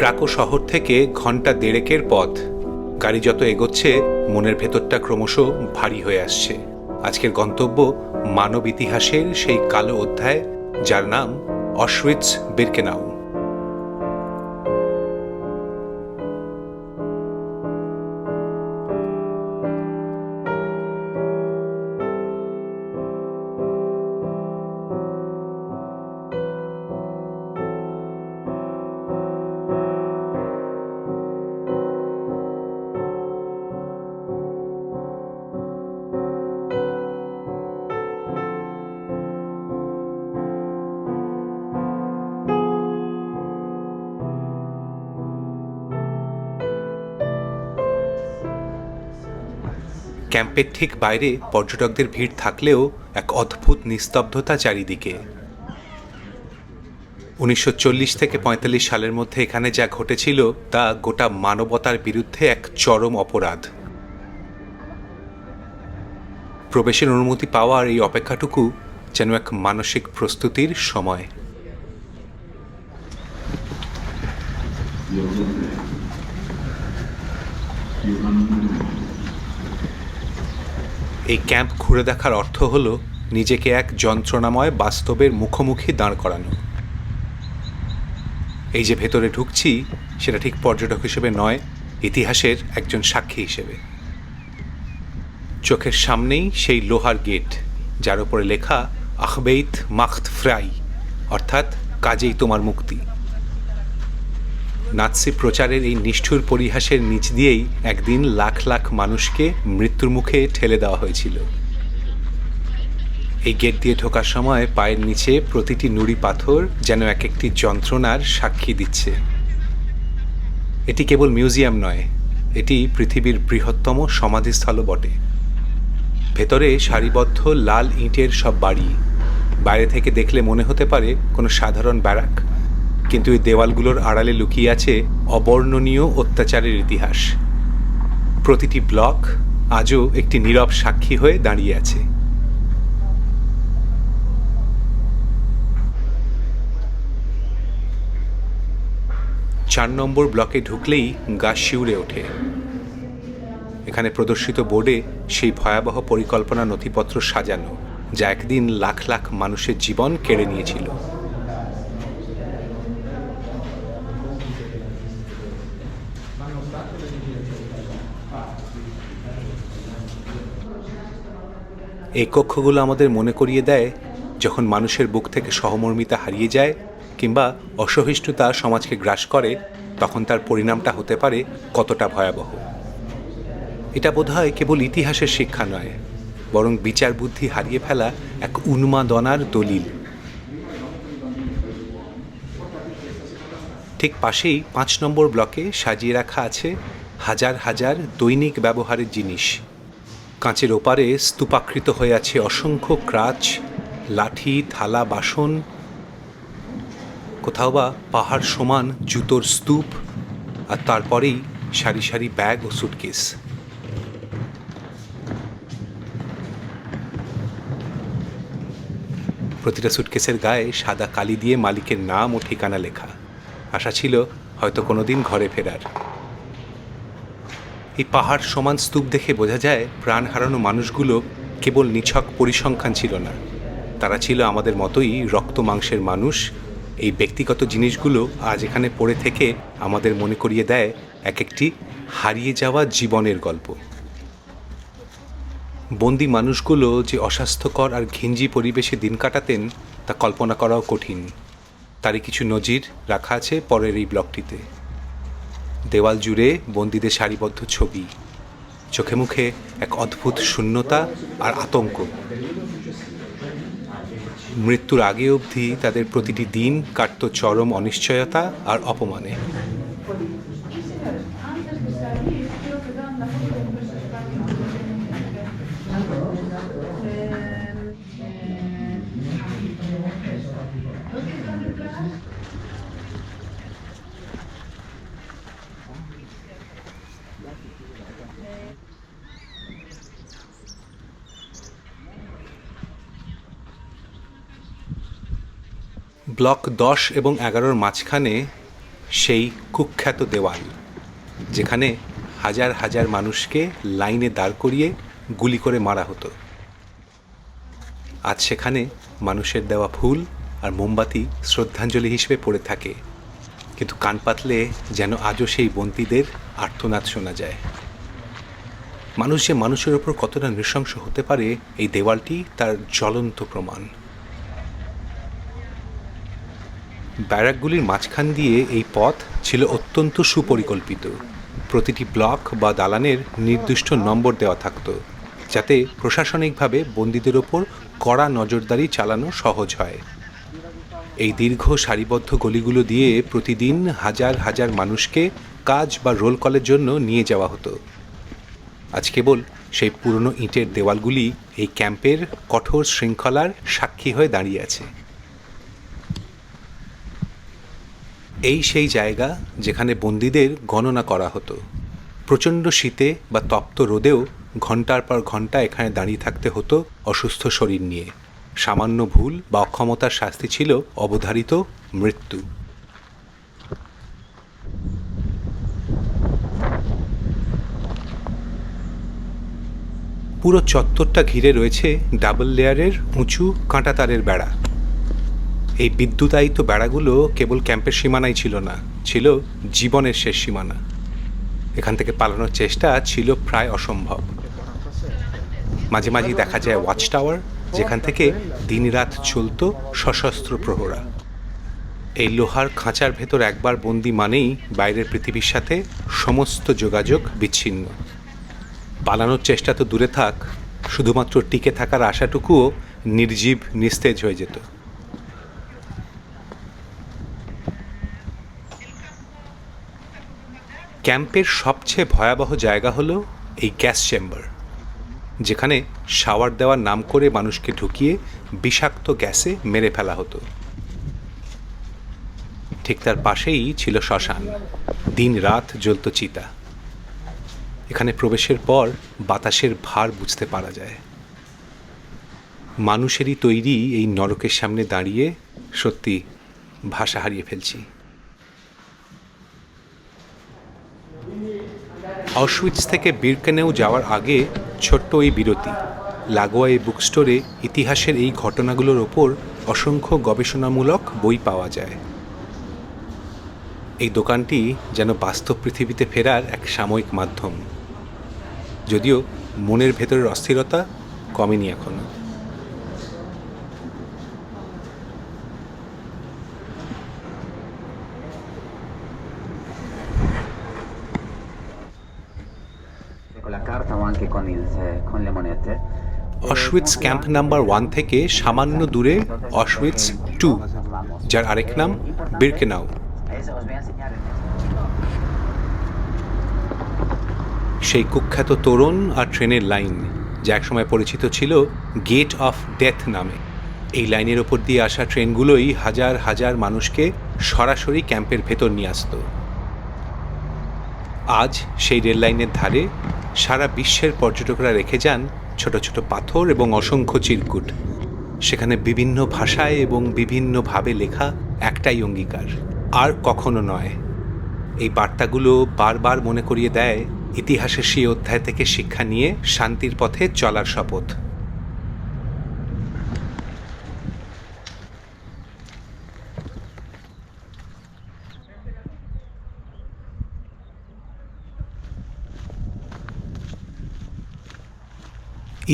Krakow শহর থেকে ঘন্টা দেড়েকের পথ। গাড়ি যত এগোচ্ছে মনের ভেতরটা ক্রমশ ভারী হয়ে আসছে। আজকের গন্তব্য মানব ইতিহাসের সেই কালো অধ্যায়, যার নাম অশউইৎজ বিরকেনাউ। ক্যাম্পের ঠিক বাইরে পর্যটকদের ভিড় থাকলেও এক অদ্ভুত নিস্তব্ধতা চারিদিকে। 1940 থেকে 45 সালের মধ্যে এখানে যা ঘটেছিল তা গোটা মানবতার বিরুদ্ধে এক চরম অপরাধ। প্রবেশের অনুমতি পাওয়ার এই অপেক্ষাটুকু যেন এক মানসিক প্রস্তুতির সময়। এই ক্যাম্প ঘুরে দেখার অর্থ হল নিজেকে এক যন্ত্রণাময় বাস্তবের মুখোমুখি দাঁড় করানো। এই যে ভেতরে ঢুকছি সেটা ঠিক পর্যটক হিসেবে নয়, ইতিহাসের একজন সাক্ষী হিসেবে। চোখের সামনেই সেই লোহার গেট, যার উপরে লেখা আখবেইত মাখত ফ্রাই, অর্থাৎ কাজেই তোমার মুক্তি। নাৎসি প্রচারের এই নিষ্ঠুর পরিহাসের নিচ দিয়েই একদিন লাখ লাখ মানুষকে মৃত্যুর মুখে ঠেলে দেওয়া হয়েছিল। এই গেট দিয়ে ঢোকার সময় পায়ের নিচে প্রতিটি নুড়ি পাথর যেন এক একটি যন্ত্রণার সাক্ষী দিচ্ছে। এটি কেবল মিউজিয়াম নয়, এটি পৃথিবীর বৃহত্তম সমাধিস্থলও বটে। ভেতরে সারিবদ্ধ লাল ইটের সব বাড়ি। বাইরে থেকে দেখলে মনে হতে পারে কোনো সাধারণ ব্যারাক, কিন্তু এই দেওয়ালগুলোর আড়ালে লুকিয়ে আছে অবর্ণনীয় অত্যাচারের ইতিহাস। প্রতিটি ব্লক আজও একটি নীরব সাক্ষী হয়ে দাঁড়িয়ে আছে। চার নম্বর ব্লকে ঢুকলেই গা শিউরে ওঠে। এখানে প্রদর্শিত বোর্ডে সেই ভয়াবহ পরিকল্পনা নথিপত্র সাজানো, যা একদিন লাখ লাখ মানুষের জীবন কেড়ে নিয়েছিল। এই কক্ষগুলো আমাদের মনে করিয়ে দেয়, যখন মানুষের বুক থেকে সহমর্মিতা হারিয়ে যায় কিংবা অসহিষ্ণুতা সমাজকে গ্রাস করে, তখন তার পরিণামটা হতে পারে কতটা ভয়াবহ। এটা বোধহয় কেবল ইতিহাসের শিক্ষা নয়, বরং বিচার বুদ্ধি হারিয়ে ফেলা এক উন্মাদনার দলিল। ঠিক পাশেই 5 নম্বর ব্লকে সাজিয়ে রাখা আছে হাজার হাজার দৈনিক ব্যবহারের জিনিস। কাঁচের ওপারে স্তূপাকৃত হয়ে আছে অসংখ্য ক্রাচ, লাঠি, থালা, বাসন। কোথাও বা পাহাড় সমান জুতোর স্তূপ, আর তারপরেই সারি সারি ব্যাগ ও সুটকেস। প্রতিটা সুটকেসের গায়ে সাদা কালি দিয়ে মালিকের নাম ও ঠিকানা লেখা। আশা ছিল হয়তো কোনোদিন ঘরে ফেরার। এই পাহাড় সমান স্তূপ দেখে বোঝা যায় প্রাণ হারানো মানুষগুলো কেবল নিছক পরিসংখ্যান ছিল না, তারা ছিল আমাদের মতোই রক্ত মাংসের মানুষ। এই ব্যক্তিগত জিনিসগুলো আজ এখানে পড়ে থেকে আমাদের মনে করিয়ে দেয় এক একটি হারিয়ে যাওয়া জীবনের গল্প। বন্দি মানুষগুলো যে অস্বাস্থ্যকর আর ঘিঞ্জি পরিবেশে দিন কাটাতেন তা কল্পনা করাও কঠিন। তারই কিছু নজির রাখা আছে পরের এই ব্লকটিতে। দেওয়াল জুড়ে বন্দীদের সারিবদ্ধ ছবি, চোখে মুখে এক অদ্ভুত শূন্যতা আর আতঙ্ক। মৃত্যুর আগে অবধি তাদের প্রতিটি দিন কাটত চরম অনিশ্চয়তা আর অপমানে। ব্লক 10 এবং 11-র মাঝখানে সেই কুখ্যাত দেওয়াল, যেখানে হাজার হাজার মানুষকে লাইনে দাঁড় করিয়ে গুলি করে মারা হতো। আজ সেখানে মানুষের দেওয়া ফুল আর মোমবাতি শ্রদ্ধাঞ্জলি হিসেবে পড়ে থাকে, কিন্তু কান পাতলে যেন আজও সেই বন্দীদের আর্তনাদ শোনা যায়। মানুষ যে মানুষের ওপর কতটা নৃশংস হতে পারে, এই দেওয়ালটি তার জ্বলন্ত প্রমাণ। ব্যারাকগুলির মাঝখান দিয়ে এই পথ ছিল অত্যন্ত সুপরিকল্পিত। প্রতিটি ব্লক বা দালানের নির্দিষ্ট নম্বর দেওয়া থাকত, যাতে প্রশাসনিকভাবে বন্দীদের ওপর কড়া নজরদারি চালানো সহজ হয়। এই দীর্ঘ সারিবদ্ধ গলিগুলো দিয়ে প্রতিদিন হাজার হাজার মানুষকে কাজ বা রোল কলের জন্য নিয়ে যাওয়া হতো। আজ কেবল সেই পুরনো ইটের দেওয়ালগুলি এই ক্যাম্পের কঠোর শৃঙ্খলার সাক্ষী হয়ে দাঁড়িয়ে আছে। এই সেই জায়গা যেখানে বন্দীদের গণনা করা হতো। প্রচণ্ড শীতে বা তপ্ত রোদেও ঘন্টার পর ঘন্টা এখানে দাঁড়িয়ে থাকতে হতো অসুস্থ শরীর নিয়ে। সামান্য ভুল বা অক্ষমতার শাস্তি ছিল অবধারিত মৃত্যু। পুরো চত্বরটা ঘিরে রয়েছে ডাবল লেয়ারের উঁচু কাঁটাতারের বেড়া। এই বিদ্যুতায়িত বেড়াগুলো কেবল ক্যাম্পের সীমানাই ছিল না, ছিল জীবনের শেষ সীমানা। এখান থেকে পালানোর চেষ্টা ছিল প্রায় অসম্ভব। মাঝে মাঝে দেখা যায় ওয়াচ টাওয়ার, যেখান থেকে দিনরাত চলত সশস্ত্র প্রহরা। এই লোহার খাঁচার ভেতর একবার বন্দি মানেই বাইরের পৃথিবীর সাথে সমস্ত যোগাযোগ বিচ্ছিন্ন। পালানোর চেষ্টা তো দূরে থাক, শুধুমাত্র টিকে থাকার আশাটুকুও নির্জীব নিস্তেজ হয়ে যেত। ক্যাম্পের সবচেয়ে ভয়াবহ জায়গা হলো এই গ্যাস চেম্বার, যেখানে শাওয়ার দেওয়ার নাম করে মানুষকে ঢুকিয়ে বিষাক্ত গ্যাসে মেরে ফেলা হতো। ঠিক তার পাশেই ছিল শ্মশান, দিন রাত জ্বলত চিতা। এখানে প্রবেশের পর বাতাসের ভার বুঝতে পারা যায়। মানুষেরই তৈরি এই নরকের সামনে দাঁড়িয়ে সত্যি ভাষা হারিয়ে ফেলছি। অশউইটস থেকে বিরকেনেউ যাওয়ার আগে ছোট্ট এই বিরতি, লাগোয়া এই বুক স্টোরে ইতিহাসের এই ঘটনাগুলোর ওপর অসংখ্য গবেষণামূলক বই পাওয়া যায়। এই দোকানটি যেন বাস্তব পৃথিবীতে ফেরার এক সাময়িক মাধ্যম, যদিও মনের ভেতরের অস্থিরতা কমেনি এখনো। অশউইটস ক্যাম্প নাম্বার 1 থেকে সামান্য দূরে অশউইটস 2, যার আরেক নাম বিরকেনাউ। সেই কুখ্যাত তোরণ আর ট্রেনের লাইন, যা একসময় পরিচিত ছিল গেট অফ ডেথ নামে। এই লাইনের ওপর দিয়ে আসা ট্রেনগুলোই হাজার হাজার মানুষকে সরাসরি ক্যাম্পের ভেতর নিয়ে আসত। আজ সেই রেল লাইনের ধারে সারা বিশ্বের পর্যটকরা রেখে যান ছোট ছোট পাথর এবং অসংখ্য চিরকুট। সেখানে বিভিন্ন ভাষায় এবং বিভিন্নভাবে লেখা একটাই অঙ্গীকার, আর কখনো নয়। এই বার্তাগুলো বারবার মনে করিয়ে দেয় ইতিহাসের সেই অধ্যায় থেকে শিক্ষা নিয়ে শান্তির পথে চলার শপথ।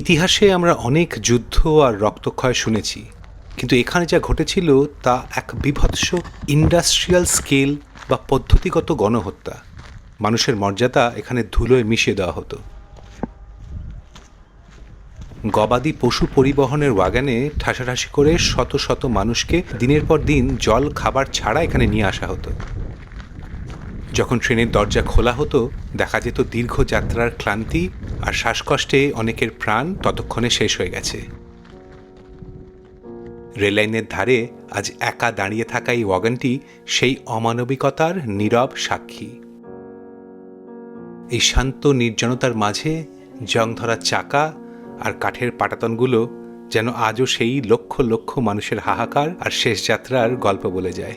ইতিহাসে আমরা অনেক যুদ্ধ আর রক্তক্ষয় শুনেছি, কিন্তু এখানে যা ঘটেছিল তা এক বীভৎস ইন্ডাস্ট্রিয়াল স্কেল বা পদ্ধতিগত গণহত্যা। মানুষের মর্যাদা এখানে ধুলোয় মিশিয়ে দেওয়া হতো। গবাদি পশু পরিবহনের ওয়াগানে ঠাসাঠাসি করে শত শত মানুষকে দিনের পর দিন জল খাবার ছাড়া এখানে নিয়ে আসা হতো। যখন ট্রেনের দরজা খোলা হতো, দেখা যেত দীর্ঘ যাত্রার ক্লান্তি আর শ্বাসকষ্টে অনেকের প্রাণ ততক্ষণে শেষ হয়ে গেছে। রেললাইনের ধারে আজ একা দাঁড়িয়ে থাকা এই ওয়াগনটি সেই অমানবিকতার নীরব সাক্ষী। এই শান্ত নির্জনতার মাঝে জংধরা চাকা আর কাঠের পাটাতনগুলো যেন আজও সেই লক্ষ লক্ষ মানুষের হাহাকার আর শেষ যাত্রার গল্প বলে যায়।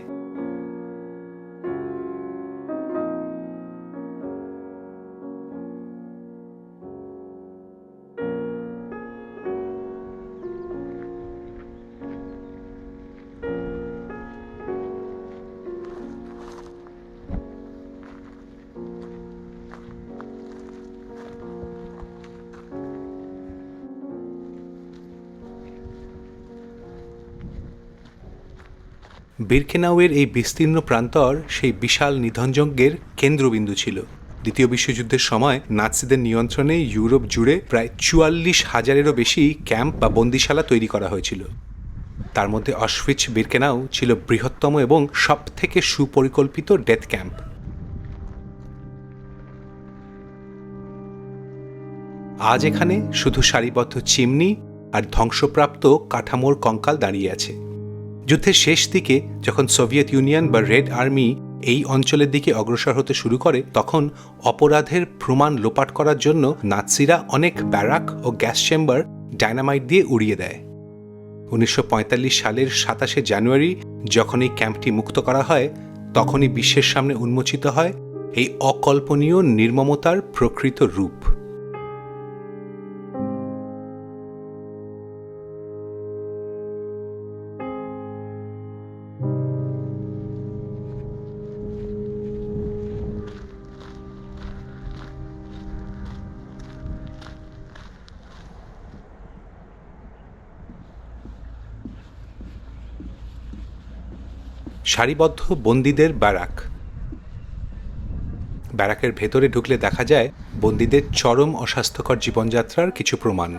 বিরকেনাউয়ের এই বিস্তীর্ণ প্রান্তর সেই বিশাল নিধনযজ্ঞের কেন্দ্রবিন্দু ছিল। দ্বিতীয় বিশ্বযুদ্ধের সময় নাৎসিদের নিয়ন্ত্রণে ইউরোপ জুড়ে প্রায় ৪৪,০০০-এরও বেশি ক্যাম্প বা বন্দিশালা তৈরি করা হয়েছিল। তার মধ্যে অশউইৎজ বিরকেনাউ ছিল বৃহত্তম এবং সবথেকে সুপরিকল্পিত ডেথ ক্যাম্প। আজ এখানে শুধু সারিবদ্ধ চিমনি আর ধ্বংসপ্রাপ্ত কাঠামোর কঙ্কাল দাঁড়িয়ে আছে। যুদ্ধের শেষ দিকে যখন সোভিয়েত ইউনিয়ন বা রেড আর্মি এই অঞ্চলের দিকে অগ্রসর হতে শুরু করে, তখন অপরাধের প্রমাণ লোপাট করার জন্য নাৎসিরা অনেক ব্যারাক ও গ্যাস চেম্বার ডায়নামাইট দিয়ে উড়িয়ে দেয়। 1945 সালের 27শে জানুয়ারি যখন এই ক্যাম্পটি মুক্ত করা হয়, তখনই বিশ্বের সামনে উন্মোচিত হয় এই অকল্পনীয় নির্মমতার প্রকৃত রূপ। সারিবদ্ধ বন্দীদের ব্যারাক। ব্যারাকের ভেতরে ঢুকলে দেখা যায় বন্দীদের চরম অস্বাস্থ্যকর জীবনযাত্রার কিছু প্রমাণ।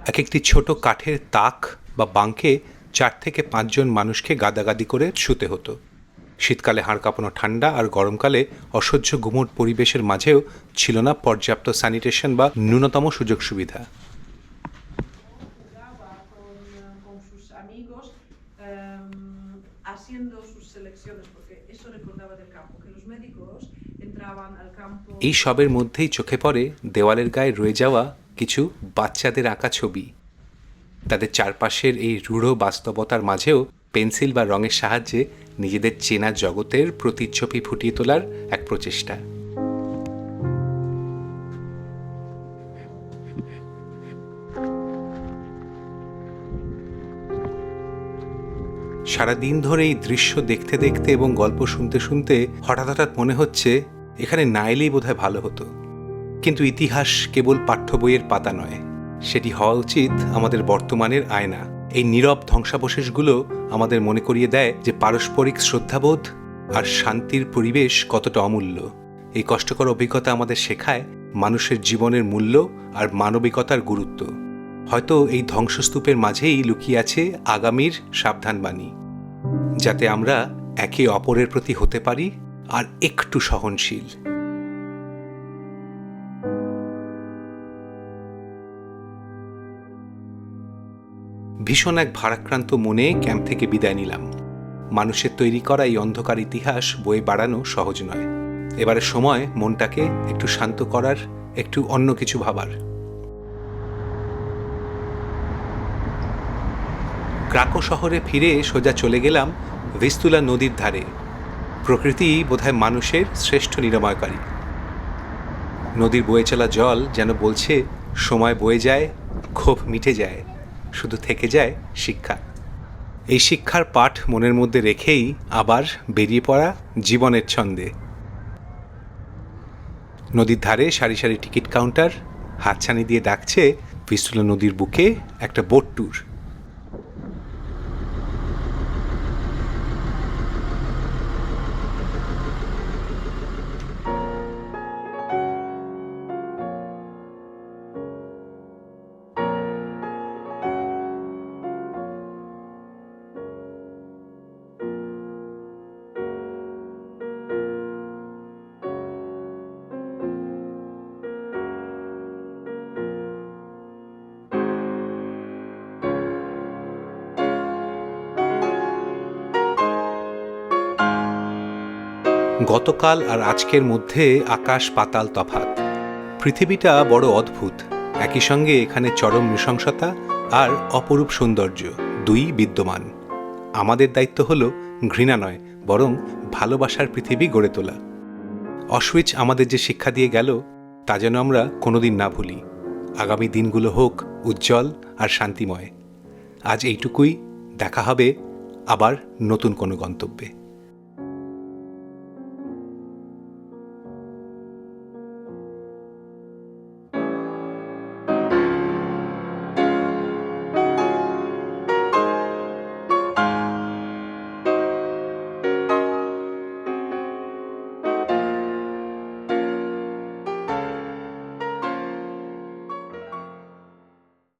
এক একটি ছোট কাঠের তাক বা বাঙ্কে 4 থেকে 5 জন মানুষকে গাদাগাদি করে শুতে হতো। শীতকালে হাড় কাঁপানো ঠান্ডা আর গরমকালে অসহ্য গুমোট পরিবেশের মাঝেও ছিল না পর্যাপ্ত স্যানিটেশন বা ন্যূনতম সুযোগ সুবিধা। এই সবের মধ্যেই চোখে পড়ে দেওয়ালের গায়ে রয়ে যাওয়া কিছু বাচ্চাদের আঁকা ছবি। তাদের চারপাশের এই রূঢ় বাস্তবতার মাঝেও পেন্সিল বা রঙের সাহায্যে নিজেদের চেনা জগতের প্রতিচ্ছবি ফুটিয়ে তোলার এক প্রচেষ্টা। সারাদিন ধরে এই দৃশ্য দেখতে দেখতে এবং গল্প শুনতে শুনতে হঠাৎ হঠাৎ মনে হচ্ছে এখানে না এলেই বোধহয় ভালো হতো। কিন্তু ইতিহাস কেবল পাঠ্য বইয়ের পাতা নয়, সেটি হওয়া উচিত আমাদের বর্তমানের আয়না। এই নীরব ধ্বংসাবশেষগুলো আমাদের মনে করিয়ে দেয় যে পারস্পরিক শ্রদ্ধাবোধ আর শান্তির পরিবেশ কতটা অমূল্য। এই কষ্টকর অভিজ্ঞতা আমাদের শেখায় মানুষের জীবনের মূল্য আর মানবিকতার গুরুত্ব। হয়তো এই ধ্বংসস্তূপের মাঝেই লুকিয়ে আছে আগামীর সাবধানবাণী, যাতে আমরা একে অপরের প্রতি হতে পারি আর একটু সহনশীল। ভীষণ এক ভারাক্রান্ত মনে ক্যাম্প থেকে বিদায় নিলাম। মানুষের তৈরি করা এই অন্ধকার ইতিহাস বয়ে বাড়ানো সহজ নয়। এবারে সময় মনটাকে একটু শান্ত করার, একটু অন্য কিছু ভাবার। ক্রাকো শহরে ফিরে সোজা চলে গেলাম ভিস্তুলা নদীর ধারে। প্রকৃতি বোধহয় মানুষের শ্রেষ্ঠ নিরাময়কারী। নদীর বয়ে চলা জল যেন বলছে সময় বয়ে যায়, ক্ষোভ মিটে যায়, শুধু থেকে যায় শিক্ষা। এই শিক্ষার পাঠ মনের মধ্যে রেখেই আবার বেরিয়ে পড়া জীবনের ছন্দে। নদীর ধারে সারি সারি টিকিট কাউন্টার, হাতছানি দিয়ে ডাকছে ভিস্তুলা নদীর বুকে একটা বোট ট্যুর। গতকাল আর আজকের মধ্যে আকাশ পাতাল তফাৎ। পৃথিবীটা বড় অদ্ভুত। একই সঙ্গে এখানে চরম নৃশংসতা আর অপরূপ সৌন্দর্য দুই বিদ্যমান। আমাদের দায়িত্ব হলো ঘৃণা নয়, বরং ভালোবাসার পৃথিবী গড়ে তোলা। অশউইৎজ আমাদের যে শিক্ষা দিয়ে গেল তা যেন আমরা কোনোদিন না ভুলি। আগামী দিনগুলো হোক উজ্জ্বল আর শান্তিময়। আজ এইটুকুই। দেখা হবে আবার নতুন কোনো গন্তব্যে।